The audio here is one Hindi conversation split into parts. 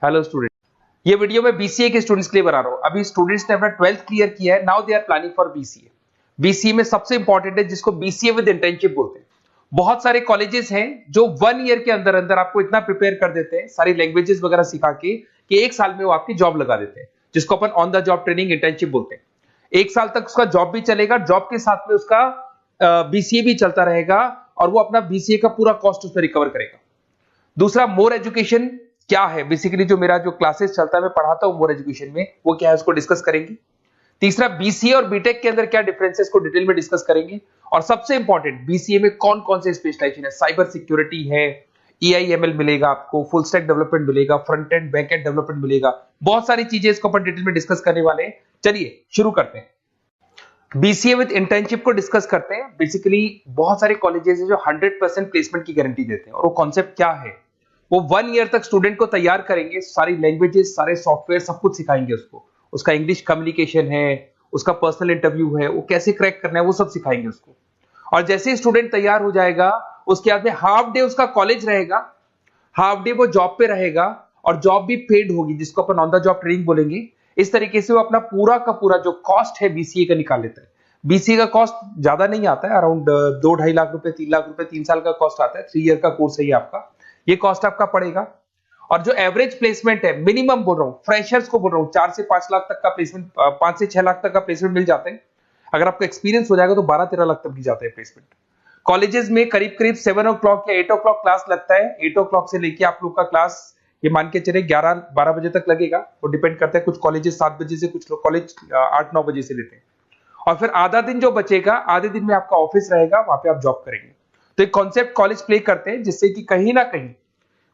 हेलो स्टूडेंट, ये वीडियो मैं बीसीए के स्टूडेंट्स के लिए बना रहा हूँ। अभी स्टूडेंट्स ने अपना 12th क्लियर किया है, now they are planning for BCA. BCA में सबसे इंपॉर्टेंट है जिसको बीसीए विद इंटर्नशिप बोलते हैं। बहुत सारे कॉलेजेस हैं जो 1 ईयर के अंदर अंदर आपको इतना प्रिपेयर कर देते हैं, सारी लैंग्वेजेस वगैरह सिखा के, कि 1 साल में वो आपकी जॉब लगा देते हैं, जिसको अपन on the job training internship बोलते हैं। 1 साल तक उसका जॉब भी चलेगा, जॉब के साथ में उसका बीसीए भी चलता रहेगा और वो अपना बीसीए का पूरा कॉस्ट उसमें रिकवर करेगा। दूसरा, मोर एजुकेशन क्या है, बेसिकली जो मेरा जो क्लासेस चलता है मैं पढ़ाता हूं मोर एजुकेशन में, वो क्या है उसको डिस्कस करेंगे। तीसरा, बीसीए और बीटेक के अंदर क्या डिफरेंसेस को डिटेल में डिस्कस करेंगे। और सबसे इंपॉर्टेंट, बीसीए में कौन कौन से स्पेशलाइजेशन है, साइबर सिक्योरिटी है, ईआईएमएल मिलेगा आपको, फुल स्टैक डेवलपमेंट मिलेगा, front end back and development मिलेगा, बहुत सारी चीजें इसको अपन डिटेल में डिस्कस करने वाले हैं। चलिए शुरू करते हैं। बीसीए विद इंटर्नशिप को डिस्कस करते हैं। बेसिकली बहुत सारे कॉलेजेस हैं जो 100% प्लेसमेंट की गारंटी देते हैं, और वो कॉन्सेप्ट क्या है, वो 1 ईयर तक स्टूडेंट को तैयार करेंगे, सारी लैंग्वेजेस, सारे सॉफ्टवेयर, सब कुछ सिखाएंगे उसको। उसका इंग्लिश कम्युनिकेशन है, उसका पर्सनल इंटरव्यू है, वो कैसे क्रैक करना है, वो सब सिखाएंगे उसको। और जैसे ही स्टूडेंट तैयार हो जाएगा, उसके बाद में हाफ डे उसका कॉलेज रहेगा, हाफ डे वो जॉब पे रहेगा, और जॉब भी पेड होगी, जिसको अपन ऑन द जॉब ट्रेनिंग बोलेंगे। इस तरीके से वो अपना पूरा का पूरा जो कॉस्ट है बीसीए का निकाल लेता है। बीसीए का कॉस्ट ज्यादा नहीं आता है, अराउंड 2-2.5 लाख रुपए, 3 लाख रुपए 3 साल का कॉस्ट आता है। 3 ईयर का कोर्स है ये आपका, ये कॉस्ट आपका पड़ेगा। और जो एवरेज प्लेसमेंट है, मिनिमम बोल रहा हूँ, फ्रेशर्स को बोल रहा हूँ, 4 से 5 लाख तक का प्लेसमेंट, 5 से 6 लाख तक का प्लेसमेंट मिल जाते हैं। अगर आपका एक्सपीरियंस हो जाएगा तो 12-13 लाख तक भी जाता है प्लेसमेंट। कॉलेजेस में करीब करीब 7 o'clock या 8 o'clock क्लास लगता है। 8 o'clock से लेके आप लोग का क्लास, ये मान के चले 11-12 बजे तक लगेगा। वो डिपेंड करता है, कुछ कॉलेजेस 7 बजे से, कुछ लोग कॉलेज 8-9 बजे से लेते हैं। और फिर आधा दिन जो बचेगा, आधे दिन में आपका ऑफिस रहेगा, वहां पे आप जॉब करेंगे। तो एक कॉन्सेप्ट कॉलेज प्ले करते हैं, जिससे कि कहीं ना कहीं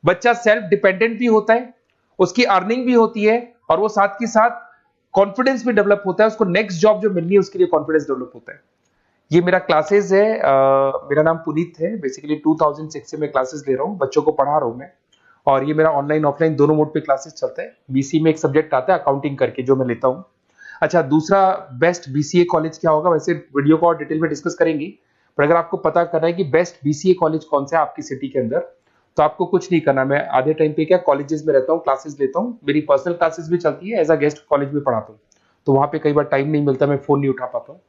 बच्चा सेल्फ डिपेंडेंट भी होता है, उसकी अर्निंग भी होती है, और वो साथ के साथ कॉन्फिडेंस भी डेवलप होता है। उसको नेक्स्ट जॉब जो मिलनी है उसके लिए कॉन्फिडेंस डेवलप होता है। ये मेरा क्लासेस है, मेरा नाम पुनीत है। बेसिकली 2006 से मैं क्लासेस ले रहा हूँ, बच्चों को पढ़ा रहा हूँ मैं। और ये मेरा ऑनलाइन ऑफलाइन दोनों मोड पे क्लासेस चलता है। बीसी में एक सब्जेक्ट आता है अकाउंटिंग करके, जो मैं लेता हूँ। अच्छा, दूसरा, बेस्ट बीसीए कॉलेज क्या होगा, वैसे वीडियो को और डिटेल में डिस्कस करेंगे। पर अगर आपको पता करना है कि बेस्ट बीसीए कॉलेज कौन सा है आपकी सिटी के अंदर, तो आपको कुछ नहीं करना। मैं आधे टाइम पे क्या कॉलेजेस में रहता हूँ, क्लासेस लेता हूँ, मेरी पर्सनल क्लासेस भी चलती है, एज अ गेस्ट कॉलेज में पढ़ाता हूँ। तो वहां पे कई बार टाइम नहीं मिलता, मैं फोन नहीं उठा पाता हूँ।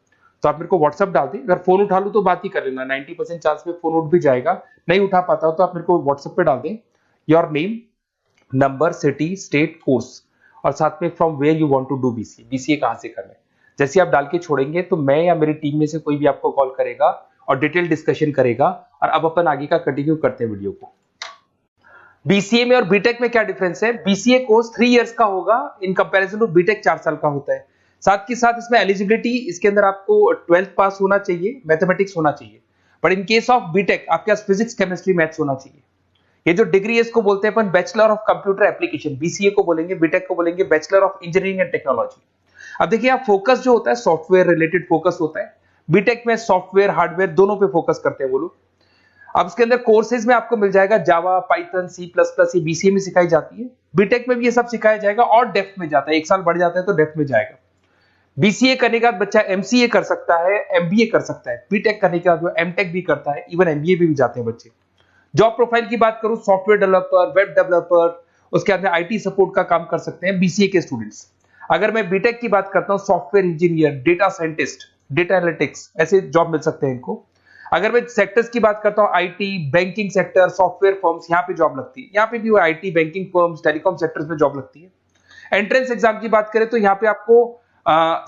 तो आप मेरे को व्हाट्सअप डाल दें, अगर फोन उठा लूँ तो बात ही कर लेना, 90% चांस में फोन उठ भी जाएगा। नहीं उठा पाता हो तो आप मेरे को व्हाट्सएप पे डाल दें, your name, number, city, state, course, और साथ में from where you want to do BCA, BCA कहां से करना है। जैसे आप डाल के छोड़ेंगे तो मैं या मेरी टीम में से कोई भी आपको कॉल करेगा और डिटेल डिस्कशन करेगा। और अब अपन आगे का कंटिन्यू करते हैं वीडियो को। बीसीए में और बीटेक में क्या डिफरेंस है। बीसीए कोर्स 3 इयर्स का होगा, इन कंपैरिजन टू बीटेक 4 साल का होता है। साथ के साथ इसमें एलिजिबिलिटी, इसके अंदर आपको 12th पास होना चाहिए, मैथमेटिक्स होना चाहिए। But in case of BTech आपके पास फिजिक्स, केमिस्ट्री, मैथ्स होना चाहिए। ये जो डिग्री है इसको बोलते हैं अपन bachelor of computer application. BCA को बोलेंगे, बीटेक को बोलेंगे bachelor of engineering and technology. अब देखिए, आप फोकस जो होता है सॉफ्टवेयर रिलेटेड फोकस होता है। बीटेक में सॉफ्टवेयर, हार्डवेयर दोनों पे फोकस करते हैं वो लोग। अब इसके अंदर कोर्सेज में आपको मिल जाएगा जावा, पाइथन, C++, ये बीसीए में सिखाई जाती है। बीटेक में भी ये सब सिखाया जाएगा, और डेप्थ में जाता है, 1 साल बढ़ जाता है तो डेप्थ में जाएगा। बीसीए करने के बाद बच्चा एमसीए कर सकता है, एमबीए कर सकता है। बीटेक करने के बाद वो एमटेक भी करता है, इवन एमबीए भी जाते हैं बच्चे। जॉब प्रोफाइल की बात करूं, सॉफ्टवेयर डेवलपर, वेब डेवलपर, उसके बाद में आईटी सपोर्ट का काम कर सकते हैं बीसीए के स्टूडेंट्स। अगर मैं बीटेक की बात करता हूं, software engineer, data scientist, data analytics, ऐसे जॉब मिल सकते हैं इनको। अगर मैं सेक्टर्स की बात करता हूं, IT, banking sector, software firms, यहाँ पे जॉब लगती है। यहाँ पे भी IT, banking firms, telecom sectors में जॉब लगती है। एंट्रेंस एग्जाम की बात करें तो यहाँ पे आपको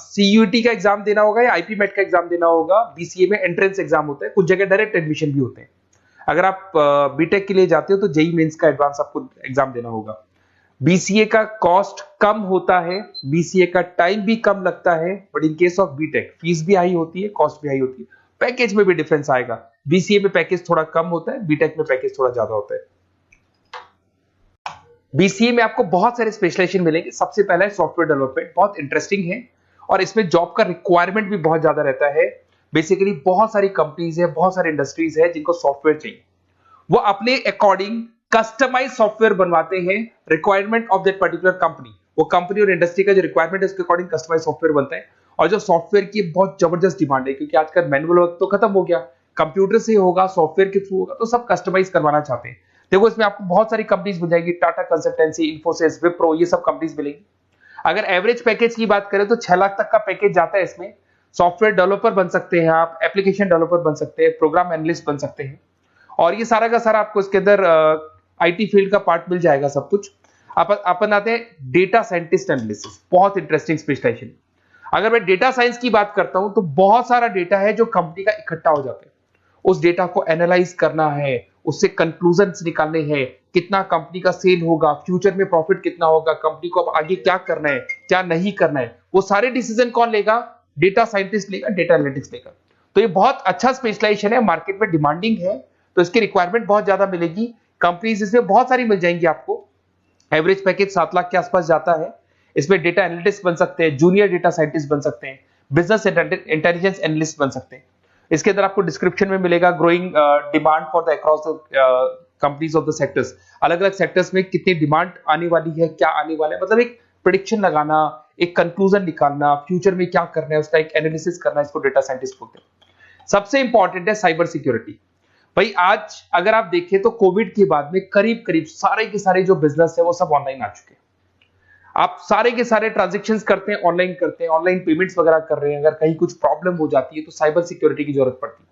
सीयूईटी का एग्जाम देना होगा या आईपी मेट का एग्जाम देना होगा। बीसीए में एंट्रेंस एग्जाम होता है, कुछ जगह डायरेक्ट एडमिशन भी होते हैं। अगर आप बीटेक के लिए जाते हो तो जेई मेंस का एडवांस आपको एग्जाम देना होगा। बीसीए का कॉस्ट कम होता है, बीसीए का टाइम भी कम लगता है। But in case of BTech fees भी हाई होती है, कॉस्ट भी हाई होती है, पैकेज में भी डिफरेंस आएगा। बीसीए में पैकेज थोड़ा कम होता है, बीटेक में पैकेज थोड़ा ज्यादा होता है। बीसीए में आपको बहुत सारे स्पेशलाइजेशन मिलेंगे। सबसे पहला है सॉफ्टवेयर डेवलपमेंट, बहुत इंटरेस्टिंग है, और इसमें जॉब का रिक्वायरमेंट भी बहुत ज्यादा रहता है। बेसिकली बहुत सारी कंपनीज है, बहुत सारी इंडस्ट्रीज है जिनको सॉफ्टवेयर चाहिए। वो अपने अकॉर्डिंग कस्टमाइज सॉफ्टवेयर बनवाते हैं, requirement of that particular company. वो कंपनी और इंडस्ट्री का जो रिक्वायरमेंट है उसके अकॉर्डिंग कस्टमाइज सॉफ्टवेयर बनता है। और जो सॉफ्टवेयर की बहुत जबरदस्त डिमांड है, क्योंकि आजकल मैनुअल वर्क तो खत्म हो गया, कंप्यूटर से होगा, सॉफ्टवेयर के थ्रू होगा, तो सब कस्टमाइज करवाना चाहते हैं। देखो इसमें आपको बहुत सारी कंपनीज मिल जाएगी, टाटा कंसल्टेंसी, इन्फोसिस, विप्रो, ये सब कंपनीज मिलेंगी। अगर एवरेज पैकेज की बात करें तो 6 लाख तक का पैकेज जाता है इसमें। सॉफ्टवेयर डेवलपर बन सकते हैं आप, एप्लीकेशन डेवलपर बन सकते हैं, प्रोग्राम एनालिस्ट बन सकते हैं, और ये सारा का सारा आपको इसके अंदर आईटी फील्ड का पार्ट मिल जाएगा सब कुछ। अपन आते हैं डेटा साइंटिस्ट एनालिसिस, बहुत इंटरेस्टिंग स्पेशलाइजेशन। अगर मैं डेटा साइंस की बात करता हूं तो बहुत सारा डेटा है जो कंपनी का इकट्ठा हो जाता है, उस डेटा को एनालाइज करना है, उससे कंक्लूजन्स निकालने हैं, कितना कंपनी का सेल होगा, फ्यूचर में प्रॉफिट कितना होगा, कंपनी को अब आगे क्या करना है, क्या नहीं करना है, वो सारे डिसीजन कौन लेगा? डेटा साइंटिस्ट लेगा, डेटा एनालिटिक्स लेगा। तो ये बहुत अच्छा स्पेशलाइजेशन है, मार्केट में डिमांडिंग है, तो इसकी रिक्वायरमेंट बहुत ज्यादा मिलेगी। कंपनीज इसमें बहुत सारी मिल जाएंगी आपको। एवरेज पैकेज 7 लाख के आसपास जाता है। इसमें डेटा एनालिटिक्स बन सकते हैं, जूनियर डेटा साइंटिस्ट बन सकते हैं, बिजनेस इंटेलिजेंस एनालिस्ट बन सकते हैं। इसके अंदर आपको डिस्क्रिप्शन में मिलेगा growing demand for the across the companies of the sectors. अलग अलग सेक्टर्स में कितनी डिमांड आने वाली है, क्या आने वाला है, मतलब एक प्रेडिक्शन लगाना, एक कंक्लूजन निकालना, फ्यूचर में क्या करना है उसका एक एनालिसिस करना, इसको डेटा साइंटिस्ट बोलते हैं। सबसे इंपॉर्टेंट है साइबर सिक्योरिटी। भाई आज अगर आप देखें तो कोविड के बाद में करीब करीब सारे के सारे जो बिजनेस है वो सब ऑनलाइन आ चुके हैं। आप सारे के सारे ट्रांजैक्शंस करते हैं, ऑनलाइन करते हैं, ऑनलाइन पेमेंट्स वगैरह कर रहे हैं। अगर कहीं कुछ प्रॉब्लम हो जाती है तो साइबर सिक्योरिटी की जरूरत पड़ती है।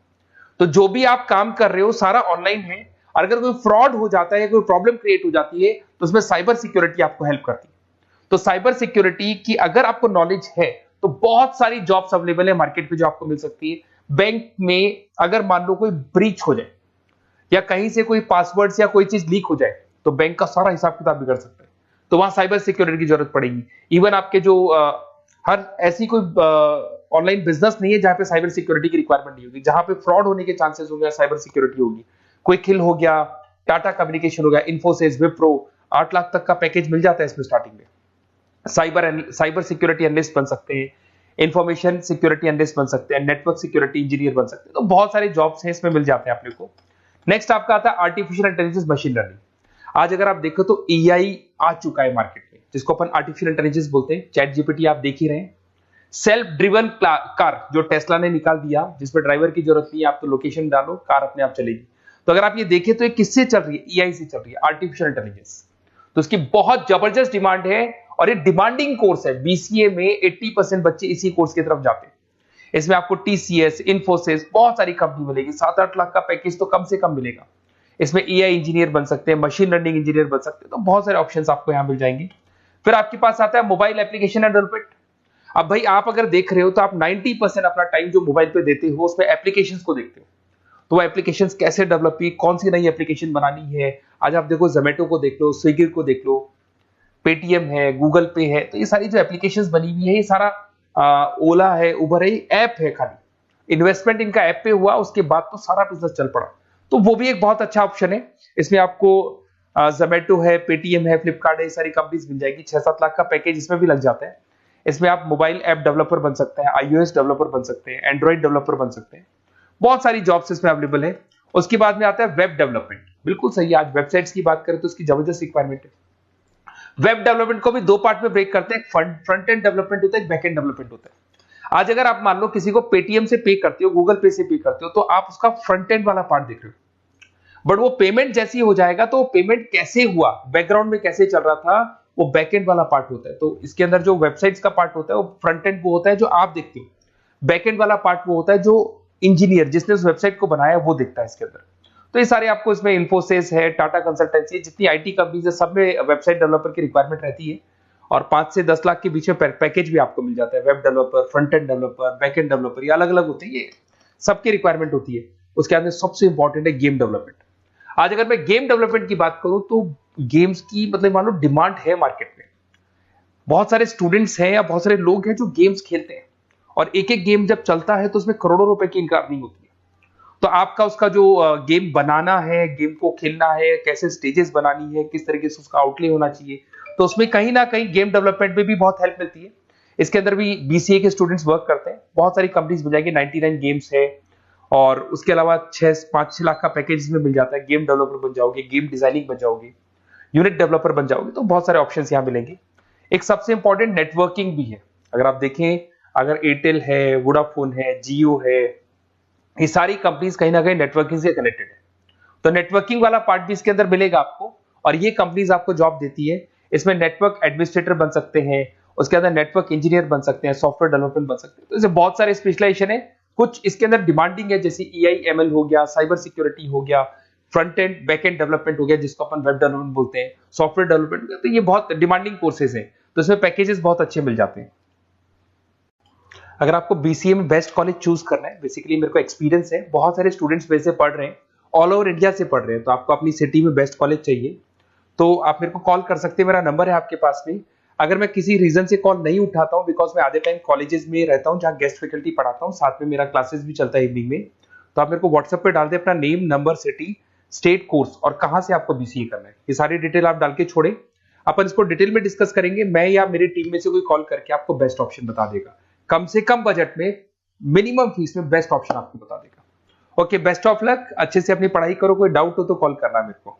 तो जो भी आप काम कर रहे हो सारा ऑनलाइन है, और अगर कोई फ्रॉड हो जाता है, कोई प्रॉब्लम क्रिएट हो जाती है, तो उसमें साइबर सिक्योरिटी आपको हेल्प करती है। तो साइबर सिक्योरिटी की अगर आपको नॉलेज है तो बहुत सारी जॉब्स अवेलेबल है मार्केट में जो आपको मिल सकती है। बैंक में अगर मान लो कोई ब्रीच हो जाए या कहीं से कोई पासवर्ड्स या कोई चीज लीक हो जाए तो बैंक का सारा हिसाब किताब बिगड़ सकता है, तो वहां साइबर सिक्योरिटी की जरूरत पड़ेगी। इवन आपके जो हर ऐसी कोई ऑनलाइन बिजनेस नहीं है जहां पे साइबर सिक्योरिटी की रिक्वायरमेंट नहीं होगी, जहां पे फ्रॉड होने के चांसेस होंगे, साइबर सिक्योरिटी होगी। क्विक हिल हो गया, टाटा कम्युनिकेशन हो गया, इन्फोसिस, विप्रो, 8 लाख तक का पैकेज मिल जाता है इसमें स्टार्टिंग में। साइबर सिक्योरिटी एनालिस्ट बन सकते हैं, इंफॉर्मेशन सिक्योरिटी एनालिस्ट बन सकते हैं, नेटवर्क सिक्योरिटी इंजीनियर बन सकते हैं। तो बहुत सारे जॉब्स हैं इसमें मिल जाते हैं अपने को। नेक्स्ट आपका आता है आर्टिफिशियल इंटेलिजेंस, मशीन लर्निंग। आज अगर आप देखो तो एआई आ चुका है मार्केट में, जिसको अपन आर्टिफिशियल इंटेलिजेंस बोलते हैं। चैट जीपीटी आप देख ही रहे हैं। सेल्फ ड्रिवन कार जो टेस्ला ने निकाल दिया, जिसमें ड्राइवर की जरूरत नहीं है, आप तो लोकेशन डालो, कार अपने आप चलेगी। तो अगर आप ये देखें तो ये किससे चल रही है? एआई से चल रही है, आर्टिफिशियल इंटेलिजेंस। तो इसकी बहुत जबरदस्त डिमांड है और ये डिमांडिंग कोर्स है। बीसीए में 80% बच्चे इसी कोर्स की तरफ जाते हैं। इसमें आपको टीसीएस, इन्फोसिस, बहुत सारी कंपनी मिलेगी। 7-8 लाख का पैकेज तो कम से कम मिलेगा। इसमें एआई इंजीनियर बन सकते हैं, मशीन लर्निंग इंजीनियर बन सकते हैं, तो बहुत सारे ऑप्शंस आपको यहां मिल जाएंगे। फिर आपके पास आता है मोबाइल एप्लीकेशन एंड डेवलपमेंट। अब भाई आप अगर देख रहे हो तो आप 90% अपना टाइम जो मोबाइल पे देते हो उसमें एप्लीकेशंस को देखते हो। तो वो एप्लीकेशंस कैसे डेवलप हुई, कौन सी नई एप्लीकेशन बनानी है। आज आप देखो जोमेटो को देख लो, स्विगी को देख लो, पेटीएम है, गूगल पे है, तो ये सारी जो एप्लीकेशंस बनी हुई है, ये सारा ओला है, उबर है, ऐप है। खाली इन्वेस्टमेंट इनका ऐप पे हुआ, उसके बाद तो सारा बिजनेस चल पड़ा। तो वो भी एक बहुत अच्छा ऑप्शन है। इसमें आपको जोमेटो है, पेटीएम है, फ्लिपकार्ट है, ये सारी कंपनीज मिल जाएगी। 6-7 लाख का पैकेज इसमें भी लग जाता है। इसमें आप मोबाइल ऐप डेवलपर बन सकते हैं, आईओएस डेवलपर बन सकते हैं, एंड्रॉइड डेवलपर बन सकते हैं। बहुत सारी जॉब्स इसमें अवेलेबल है। उसके बाद में आता है वेब डेवलपमेंट। बिल्कुल सही, आज वेबसाइट्स की बात करें तो उसकी जबरदस्त रिक्वायरमेंट है। वेब डेवलपमेंट को भी 2 पार्ट में ब्रेक करते हैं। फ्रंट एंड डेवलपमेंट होता है, बैक एंड डेवलपमेंट होता है। आज अगर आप मान लो किसी को पेटीएम से पे करते हो, गूगल पे से पे करते हो, तो आप उसका फ्रंट एंड वाला पार्ट देख रहे हो। बट वो पेमेंट जैसी हो जाएगा तो पेमेंट कैसे हुआ, बैकग्राउंड में कैसे चल रहा था, वो बैक एंड वाला पार्ट होता है। तो इसके अंदर जो वेबसाइट्स का पार्ट होता है वो फ्रंट एंड वो होता है जो आप देखते हो। बैक एंड वाला पार्ट वो होता है जो इंजीनियर जिसने उस वेबसाइट को बनाया वो देखता है इसके अंदर। तो ये सारे आपको इसमें इन्फोसिस है, टाटा कंसल्टेंसी, जितनी आईटी कंपनीज है, सब में वेबसाइट डेवलपर की रिक्वायरमेंट रहती है। और 5 से 10 लाख के बीच में पैकेज भी आपको मिल जाता है। Web developer, front end developer, back end developer, ये अलग अलग होते हैं, ये सबकी रिक्वायरमेंट होती है। उसके अंदर सबसे इंपॉर्टेंट है गेम डेवलपमेंट। आज अगर मैं गेम डेवलपमेंट की बात करूं तो गेम्स की मतलब मान लो डिमांड है मार्केट में। बहुत सारे स्टूडेंट्स हैं या बहुत सारे लोग हैं जो गेम्स खेलते हैं, और एक एक गेम जब चलता है तो उसमें करोड़ों रुपए की इनकम अर्निंग होती है। तो आपका उसका जो गेम बनाना है, गेम को खेलना है, कैसे स्टेजेस बनानी है, किस तरीके से उसका आउटले होना चाहिए, तो उसमें कहीं ना कहीं गेम डेवलपमेंट में भी बहुत हेल्प मिलती है। इसके अंदर भी बीसीए के स्टूडेंट्स वर्क करते हैं। बहुत सारी कंपनीज मिल जाएंगी, 99 गेम्स है, और उसके अलावा 5-6 लाख का पैकेज में मिल जाता है। गेम डेवलपर बन जाओगे, गेम डिजाइनिंग बन जाओगे, यूनिट डेवलपर बन जाओगे, तो बहुत सारे ऑप्शंस यहाँ मिलेंगे। एक सबसे इंपॉर्टेंट नेटवर्किंग भी है। अगर आप देखें, अगर एयरटेल है, वोडाफोन है, जियो है, ये सारी कंपनीज कहीं ना कहीं नेटवर्किंग से कनेक्टेड है। तो नेटवर्किंग वाला पार्ट भी इसके अंदर मिलेगा आपको, और ये कंपनीज आपको जॉब देती है। इसमें नेटवर्क एडमिनिस्ट्रेटर बन सकते हैं, उसके अंदर नेटवर्क इंजीनियर बन सकते हैं, सॉफ्टवेयर डेवलपमेंट बन सकते हैं। तो इसे बहुत सारे स्पेशलाइजेशन है। कुछ इसके अंदर डिमांडिंग है, जैसे EI/ML हो गया, साइबर सिक्योरिटी हो गया, front end back and development हो गया जिसको अपन वेब डेवलपमेंट बोलते हैं, सॉफ्टवेयर डेवलपमेंट। तो ये बहुत डिमांडिंग कोर्सेज हैं, तो इसमें पैकेजेस बहुत अच्छे मिल जाते हैं। अगर आपको BCA में बेस्ट कॉलेज चूज करना है, बेसिकली मेरे को एक्सपीरियंस है, बहुत सारे स्टूडेंट्स वैसे पढ़ रहे हैं, ऑल ओवर इंडिया से पढ़ रहे हैं, तो आपको अपनी सिटी में बेस्ट कॉलेज चाहिए तो आप मेरे को कॉल कर सकते हैं, मेरा नंबर है आपके पास में। अगर मैं किसी रीजन से कॉल नहीं उठाता हूं, बिकॉज मैं आधे टाइम कॉलेजेस में रहता हूं जहां गेस्ट फैकल्टी पढ़ाता हूं, साथ में मेरा क्लासेस भी चलता है इवनिंग में, तो आप मेरे को व्हाट्सएप पे डाल दें अपना name, number, city, state, course और कहां से आपको BCA करना है, ये सारी डिटेल आप डाल के छोड़े। अपन इसको डिटेल में डिस्कस करेंगे, मैं या मेरी टीम में से कोई कॉल करके आपको बेस्ट ऑप्शन बता देगा, कम से कम बजट में, मिनिमम फीस में बेस्ट ऑप्शन आपको बता देगा। ओके, बेस्ट ऑफ लक, अच्छे से अपनी पढ़ाई करो, कोई डाउट हो तो कॉल करना मेरे को।